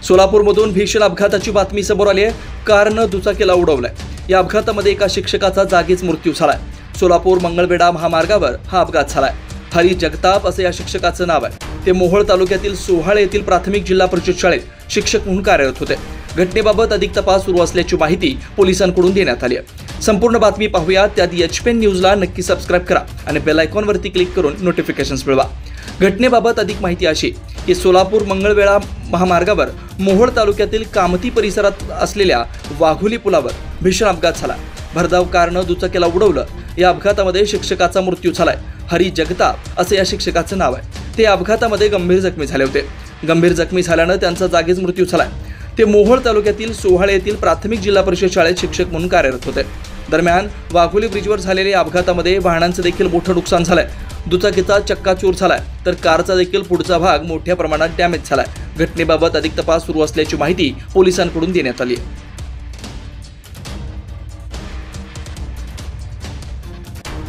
सोलापूरमधून भीषण अपघाताची बातमी समोर आली आहे। कारनं दुचाकीला उडवलंय। या अपघातामध्ये एका शिक्षकाचा जागीच मृत्यू झालाय। सोलापूर मंगळवेढा महामार्गावर हा अपघात झालाय। हरी जगताप असं या शिक्षकाचं नाव आहे। ते मोहोळ तालुक्यातील सोहाळे येथील प्राथमिक जिल्हा परिषद शाळेत शिक्षक म्हणून कार्यरत होते। घटनेबाबत अधिक तपास सुरू असल्याची माहिती पोलिसांकडून देण्यात आली आहे। संपूर्ण बातमी पाहूया त्याआधी एचपीएन न्यूजला नक्की सबस्क्राइब करा आणि बेल आयकॉनवरती क्लिक करून नोटिफिकेशन्स मिळवा। घटनेबाबत अधिक माहिती अशी की सोलापूर मंगळवेढा महामार्गावर मोहोळ तालुक्यातील कामती परिसरात असलेल्या वाघोली पुलावर भीषण अपघात झाला। भरधाव कारनं दुचाकीला उडवलं। या अपघातामध्ये शिक्षकाचा मृत्यू झालाय। हरी जगताप असं या शिक्षकाचं नाव आहे। ते अपघातामध्ये गंभीर जखमी झाले होते। गंभीर जखमी झाल्यानं त्यांचा जागीच मृत्यू झालाय। ते मोहोळ तालुक्यातील सोहाळे येथील प्राथमिक जिल्हा परिषद शाळेत शिक्षक म्हणून कार्यरत होते। दरम्यान वाघोली ब्रिजवर झालेल्या अपघातामध्ये वाहनांचं देखील मोठं नुकसान झालंय। दुचाकीचा चक्काचूर झालाय तर कारचा देखील पुढचा भाग मोठ्या प्रमाणात डॅमेज झालाय। घटनेबाबत अधिक तपास सुरू असल्याची माहिती पोलिसांकडून देण्यात आली आहे।